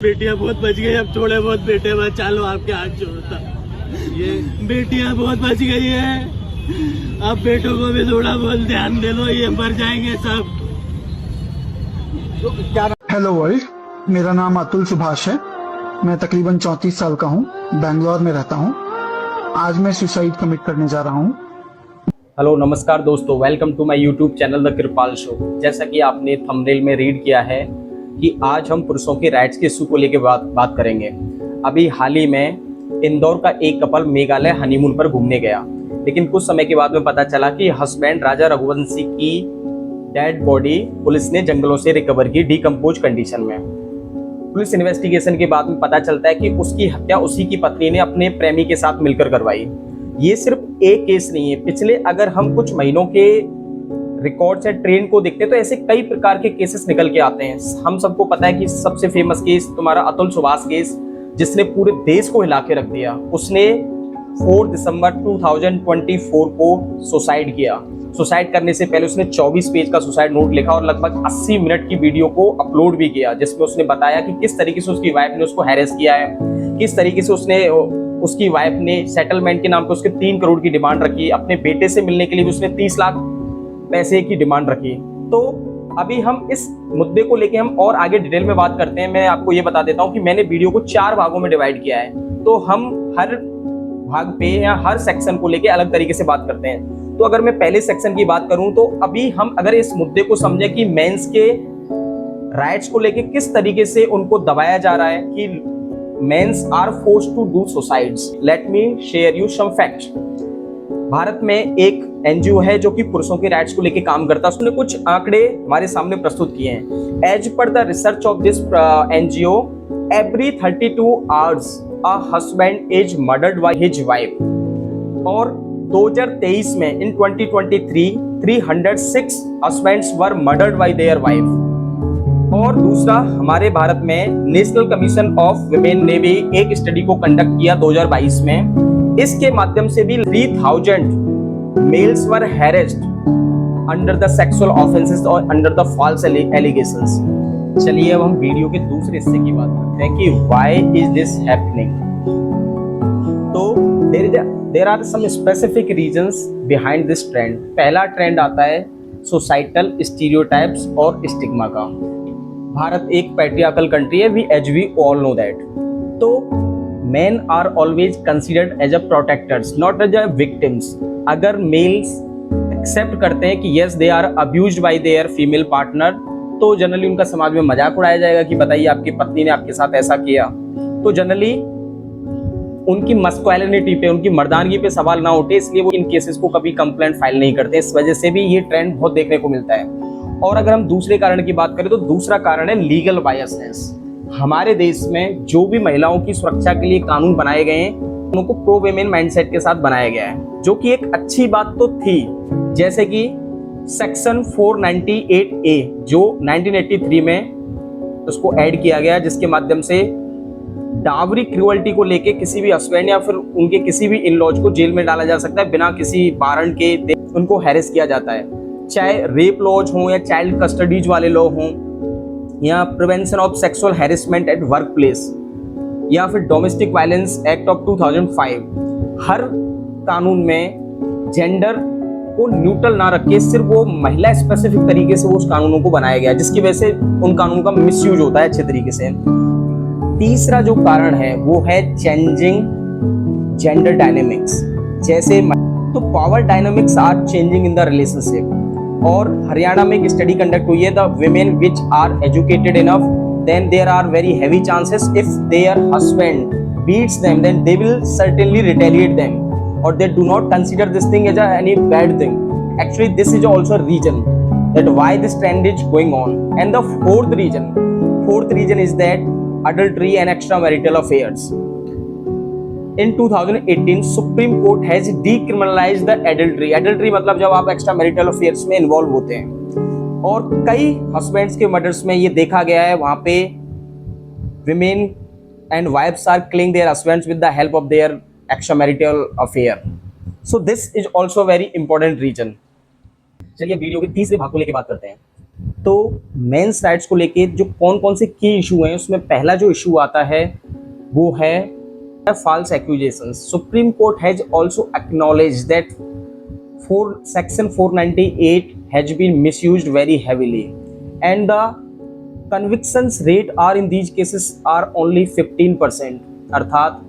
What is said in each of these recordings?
बेटियां बहुत बच गई, अब थोड़े बहुत बेटे बच, चालो आपके हाथ जोड़ता। ये बेटियां बहुत बच गई है, अब बेटों को भी थोड़ा बहुत ध्यान दे लो, ये मर जाएंगे सब। हेलो वर्ल्ड, मेरा नाम अतुल सुभाष है। मैं तकरीबन 34 साल का हूँ, बैंगलोर में रहता हूँ। आज मैं सुसाइड कमिट करने जा रहा हूँ। हेलो नमस्कार दोस्तों, welcome to my YouTube channel the Kripal show. जैसा कि आपने थंबनेल में रीड किया है कि आज हम पुरुषों के राइट्स के इशू को लेकर बात करेंगे। अभी हाल ही में इंदौर का एक कपल मेघालय हनीमून पर घूमने गया, लेकिन कुछ समय के बाद में पता चला कि हस्बैंड राजा रघुवंशी की डेड बॉडी पुलिस ने जंगलों से रिकवर की डिकम्पोज कंडीशन में। पुलिस इन्वेस्टिगेशन के बाद में पता चलता है कि उसकी हत्या उसी की पत्नी ने अपने प्रेमी के साथ मिलकर करवाई। ये सिर्फ एक केस नहीं है, पिछले अगर हम कुछ महीनों के रिकॉर्ड्स या ट्रेंड को देखते हैं तो ऐसे कई प्रकार के केसेस निकल के आते हैं। हम सबको पता है कि सबसे फेमस केस तुम्हारा अतुल सुभाष केस, जिसने पूरे देश को हिला के रख दिया। उसने 4 दिसंबर 2024 को सुसाइड किया। सुसाइड करने से पहले उसने 24 पेज का सुसाइड नोट लिखा और लगभग 80 मिनट की वीडियो को अपलोड भी किया, जिसमें उसने बताया कि किस तरीके से उसकी वाइफ ने उसको हैरेस किया है, किस तरीके से उसकी वाइफ ने सेटलमेंट के नाम पे उसके 3 करोड़ की डिमांड रखी, अपने बेटे से मिलने के लिए भी उसने 30 लाख पैसे की डिमांड रखी। तो अभी हम इस मुद्दे को लेके हम और आगे डिटेल में बात करते हैं। मैं आपको ये बता देता हूँ कि मैंने वीडियो को 4 भागों में डिवाइड किया है, तो हम हर भाग पे या हर सेक्शन को लेके अलग तरीके से बात करते हैं। तो अगर मैं पहले सेक्शन की बात करूं तो अभी हम अगर इस मुद्दे को समझे कि मेंस के राइट्स को लेके किस तरीके से उनको दबाया जा रहा है कि mens are forced to do suicides. Let me share you some facts. भारत में एक एनजीओ है जो कि पुरुषों के राइट्स को लेके काम करता है। उसने कुछ आंकड़े हमारे सामने प्रस्तुत किए हैं। As per the research of this NGO, every 32 hours a husband is murdered by his wife. और 2023 में in 2023 306 husbands were murdered by their wife. और दूसरा, हमारे भारत में नेशनल कमीशन ऑफ वुमेन ने भी एक स्टडी को कंडक्ट किया 2022 में। इसके माध्यम से भी 3000 males were harassed under the sexual offences और अंडर द फॉल्स एलिगेशंस। चलिए अब हम वीडियो के दूसरे हिस्से की बात करते हैं कि व्हाई इज दिस हैपनिंग। तो there are some specific reasons behind this trend. पहला ट्रेंड आता है सोसाइटल स्टीरियोटाइप्स और स्टिग्मा का। भारत एक पैट्रियार्कल कंट्री है, as we all know that. तो men are always considered as a protectors, not as a victims। अगर मेल्स एक्सेप्ट करते हैं कि yes they are abused by their female partner, तो जनरली उनका समाज में मजाक उड़ाया जाएगा कि बताइए आपकी पत्नी ने आपके साथ ऐसा किया। तो जनरली उनकी मस्कुलिनिटी पे, उनकी मर्दानगी पे सवाल ना उठे, इसलिए वो इन केसेस को कभी कंप्लेंट फाइल नहीं करते। इस वजह से भी ये ट्रेंड बहुत देखने को मिलता है। और अगर हम दूसरे कारण की बात करें तो दूसरा कारण है लीगल बायसनेस। हमारे देश में जो भी महिलाओं की सुरक्षा के लिए कानून बनाए गए हैं, उनको प्रो वुमेन माइंडसेट के साथ बनाया गया है, जो कि एक अच्छी बात तो थी। जैसे कि सेक्शन 498A जो 1983 में उसको ऐड किया गया, जिसके माध्यम से डावरी क्रूअल्टी को लेके किसी भी हस्बैंड या फिर उनके किसी भी इन लॉज को जेल में डाला जा सकता है बिना किसी वारंट के। उनको हैरेस किया जाता है, चाहे रेप लॉज हों या चाइल्ड कस्टडीज वाले लॉ हों या prevention of sexual harassment at work place या फिर डोमेस्टिक वायलेंस एक्ट ऑफ 2005। हर कानून में जेंडर को न्यूट्रल ना रख के सिर्फ वो महिला स्पेसिफिक तरीके से वो उस कानूनों को बनाया गया, जिसकी वजह से उन कानूनों का मिसयूज होता है अच्छे तरीके से। तीसरा जो कारण है वो है चेंजिंग जेंडर डायनेमिक्स। जैसे तो power dynamics are changing in the relationship. और हरियाणा में एक स्टडी कंडक्ट हुई है, the women which are educated enough, then there are very heavy chances if their husband beats them, then they will certainly retaliate them, or they do not consider this thing as any bad thing. Actually, this is also a reason that why this trend is going on. And the fourth reason is that adultery and extramarital affairs. In 2018, Supreme Court has decriminalized the adultery. Adultery मतलब जब आप extra marital affairs में involve होते हैं। और कई husbands के murders में ये देखा गया है, वहाँ पे women and wives are killing their husbands with the help of their extramarital affair. So this is also a very important reason. चलिए वीडियो के तीसरे भाग को लेके बात करते हैं। तो मेंस राइट्स को लेके जो कौन कौन से की इशू हैं, उसमें पहला जो इशू आता है वो है false accusations. Supreme Court has also acknowledged that Section 498 has been misused very heavily, and the convictions rate are in these cases are only 15%. अर्थात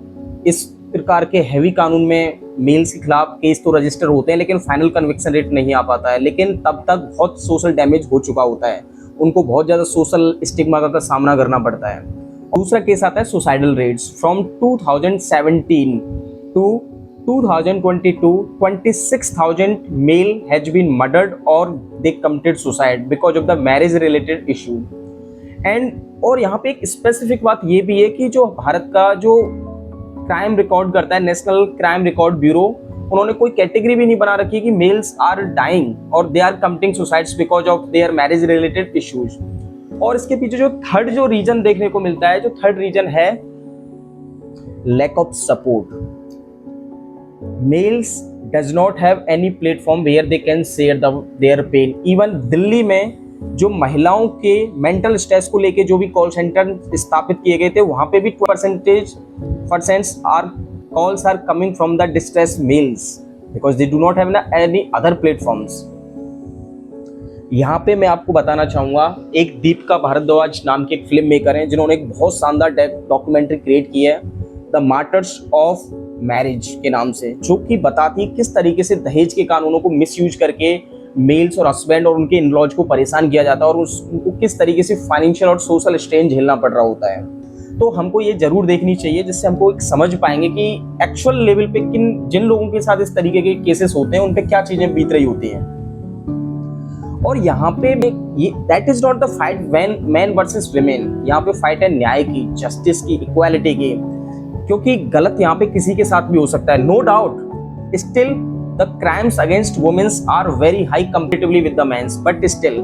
इस प्रकार के हैवी कानून में मेल्स के खिलाफ केस तो रजिस्टर होते हैं लेकिन फाइनल कन्विक्शन रेट नहीं आ पाता है, लेकिन तब तक बहुत सोशल डैमेज हो चुका होता है, उनको बहुत ज़्यादा सोशल स्टिग्मा का सामना करना पड़ता है। दूसरा केस आता है suicidal rates. From 2017 to 2022 26,000 male has been murdered और they committed suicide because of the marriage related issue. And और यहाँ पे एक स्पेसिफिक बात ये भी है कि जो भारत का जो क्राइम रिकॉर्ड करता है नेशनल क्राइम रिकॉर्ड ब्यूरो, उन्होंने कोई कैटेगरी भी नहीं बना रखी कि मेल्स आर डाइंग और they are committing suicides because of their marriage related issues. और इसके पीछे जो थर्ड जो रीजन देखने को मिलता है, जो थर्ड रीजन है lack of support. Males does not have any platform where they can share their pain. Even Delhi में जो महिलाओं के मेंटल स्ट्रेस को लेके जो भी कॉल सेंटर स्थापित किए गए थे, वहां पे भी 2% are calls are coming from the distress males because they do not have any other platforms. यहाँ पे मैं आपको बताना चाहूँगा, एक दीपिका भारद्वाज नाम के एक फिल्म मेकर हैं जिन्होंने एक बहुत शानदार डॉक्यूमेंट्री क्रिएट की है द मार्टर्स ऑफ मैरिज के नाम से, जो कि बताती है किस तरीके से दहेज के कानूनों को मिसयूज करके मेल्स और हस्बैंड और उनके इनलॉज को परेशान किया जाता है और उनको किस तरीके से फाइनेंशियल और सोशल स्ट्रेन झेलना पड़ रहा होता है। तो हमको ये जरूर देखनी चाहिए जिससे हमको एक समझ पाएंगे कि एक्चुअल लेवल पे जिन लोगों के साथ इस तरीके के केसेस होते हैं उन पे क्या चीजें बीत रही होती हैं। और यहाँ पे ये that is not the fight man versus women, यहाँ पे फाइट है न्याय की, जस्टिस की, इक्वालिटी की, क्योंकि गलत यहाँ पे किसी के साथ भी हो सकता है। No doubt still the crimes against womens are very high comparatively with the mens, but still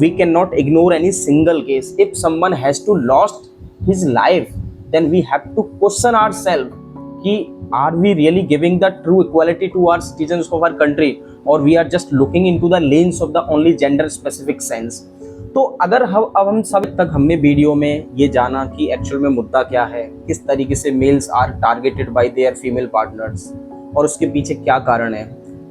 we can not ignore any single case. If someone has to lost his life then we have to question ourself कि are we really giving the true equality to our citizens of our country or we are just looking into the lens of the only gender specific sense। तो अगर अब हम सब तक हमने video में ये जाना कि एक्चुअल में मुद्दा क्या है, किस तरीके से males are targeted by their female partners और उसके पीछे क्या कारण है।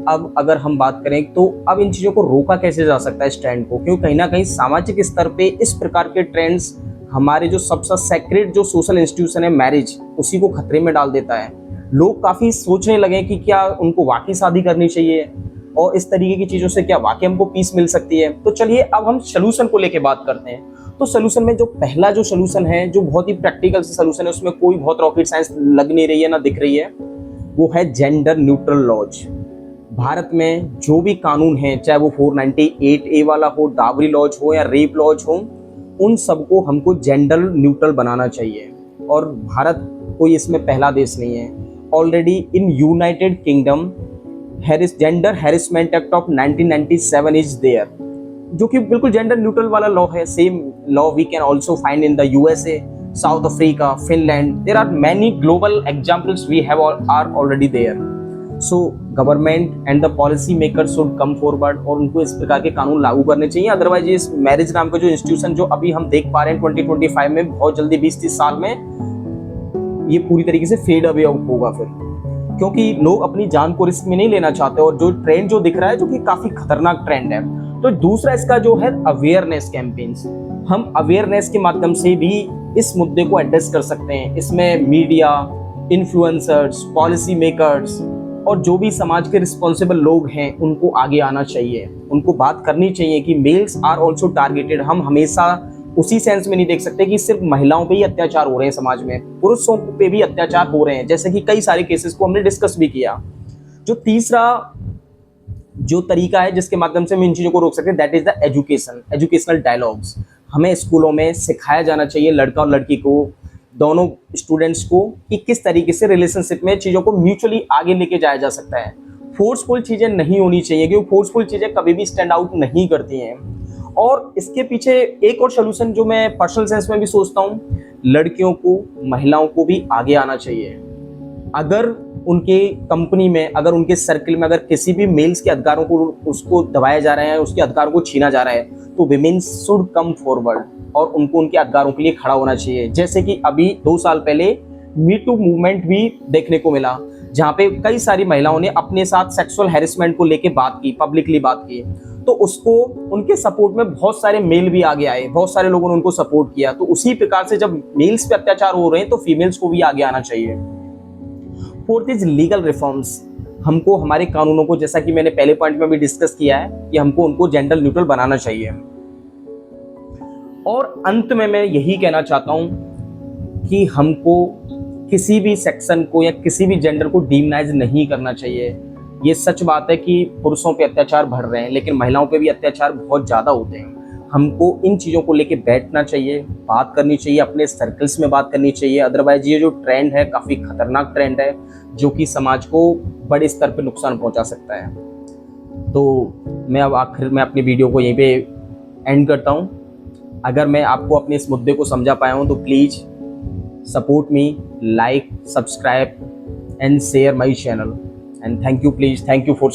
अब अगर हम बात करें तो अब इन चीज़ों को रोका कैसे जा सकता है इस ट्रेंड को, क्योंकि कहीं ना कहीं सामाजिक स्तर पे इस प्रकार के ट्रेंड्स हमारे जो सबसे सेक्रेट जो सोशल इंस्टीट्यूशन है मैरिज, उसी को खतरे में डाल देता है। लोग काफ़ी सोचने लगे कि क्या उनको वाकई शादी करनी चाहिए और इस तरीके की चीज़ों से क्या वाकई हमको पीस मिल सकती है। तो चलिए अब हम सोल्यूशन को लेके बात करते हैं। तो सोल्यूशन में जो पहला जो सोल्यूशन है, जो बहुत ही प्रैक्टिकल से सोल्यूशन है, उसमें कोई बहुत रॉकेट साइंस लग नहीं रही है ना दिख रही है, वो है जेंडर न्यूट्रल लॉज। भारत में जो भी कानून है, चाहे वो 498A वाला हो, डावरी लॉज हो या रेप लॉज हो, उन सबको हमको जेंडर न्यूट्रल बनाना चाहिए। और भारत कोई इसमें पहला देश नहीं है। Already in United Kingdom gender harassment act of 1997 is there, जो कि बिल्कुल जेंडर न्यूट्रल वाला लॉ है। Same law we can also find in the USA, South Africa, Finland. There are many global examples we have are already there. So government and the policy makers should come forward और उनको इस प्रकार के कानून लागू करने चाहिए। Otherwise इस मैरिज नाम का जो इंस्टीट्यूशन जो अभी हम देख पा रहे हैं 2025 में, बहुत जल्दी 20-30 साल में ये पूरी तरीके से फेड अवे होगा फिर, क्योंकि लोग अपनी जान को रिस्क में नहीं लेना चाहते और जो ट्रेंड जो दिख रहा है जो कि काफी खतरनाक ट्रेंड है। तो दूसरा इसका जो है अवेयरनेस कैंपेन्स, हम अवेयरनेस के माध्यम से भी इस मुद्दे को एड्रेस कर सकते हैं। इसमें मीडिया, इन्फ्लुएंसर्स, पॉलिसी मेकर्स और जो भी समाज के रिस्पॉन्सिबल लोग हैं उनको आगे आना चाहिए, उनको बात करनी चाहिए कि मेल्स आर ऑल्सो टारगेटेड। हम हमेशा उसी सेंस में नहीं देख सकते कि सिर्फ महिलाओं पे ही अत्याचार हो रहे हैं, समाज में पुरुषों पे भी अत्याचार हो रहे हैं, जैसे कि कई सारे केसेस को हमने डिस्कस भी किया। जो तीसरा जो तरीका है जिसके माध्यम से हम इन चीज़ों को रोक सकते हैं, that is the educational dialogues. हमें स्कूलों में सिखाया जाना चाहिए लड़का और लड़की को, दोनों स्टूडेंट्स को, कि किस तरीके से रिलेशनशिप में चीज़ों को म्यूचुअली आगे लेके जाया जा सकता है। फोर्सफुल चीज़ें नहीं होनी चाहिए, क्योंकि फोर्सफुल चीज़ें कभी भी स्टैंड आउट नहीं करती हैं। और इसके पीछे एक और सोल्यूशन जो मैं पर्सनल सेंस में भी सोचता हूँ, लड़कियों को, महिलाओं को भी आगे आना चाहिए। अगर उनके कंपनी में, अगर उनके सर्कल में अगर किसी भी मेल्स के अधिकारों को उसको दबाया जा रहा है, उसके अधिकारों को छीना जा रहा है, तो विमेन शुड कम फॉरवर्ड और उनको उनके अधिकारों के लिए खड़ा होना चाहिए। जैसे कि अभी 2 साल पहले मी टू मूवमेंट भी देखने को मिला, जहाँ पे कई सारी महिलाओं ने अपने साथ सेक्सुअल हैरेसमेंट को लेके बात की, पब्लिकली बात की, तो उसको उनके सपोर्ट में बहुत सारे मेल भी आगे आए, बहुत सारे लोगों ने उनको सपोर्ट किया। तो उसी प्रकार से जब मेल्स पे अत्याचार हो रहे हैं तो फीमेल्स को भी आगे आना चाहिए। Fourth is legal reforms. हमको हमारे कानूनों को, जैसा कि मैंने पहले पॉइंट में भी डिस्कस किया है, कि हमको उनको जेंडर न्यूट्रल बनाना चाहिए। और अंत में मैं यही कहना चाहता हूं कि हमको किसी भी सेक्शन को या किसी भी जेंडर को डीमोनाइज नहीं करना चाहिए। ये सच बात है कि पुरुषों पे अत्याचार बढ़ रहे हैं, लेकिन महिलाओं पे भी अत्याचार बहुत ज़्यादा होते हैं। हमको इन चीज़ों को लेके बैठना चाहिए, बात करनी चाहिए, अपने सर्कल्स में बात करनी चाहिए। अदरवाइज ये जो ट्रेंड है काफ़ी खतरनाक ट्रेंड है, जो कि समाज को बड़े स्तर पे नुकसान पहुंचा सकता है। तो मैं अब आखिर में अपनी वीडियो को यहीं पे एंड करता हूं। अगर मैं आपको अपने इस मुद्दे को समझा पाया हूं तो please support me, like, subscribe and share my channel, and thank you, please, thank you for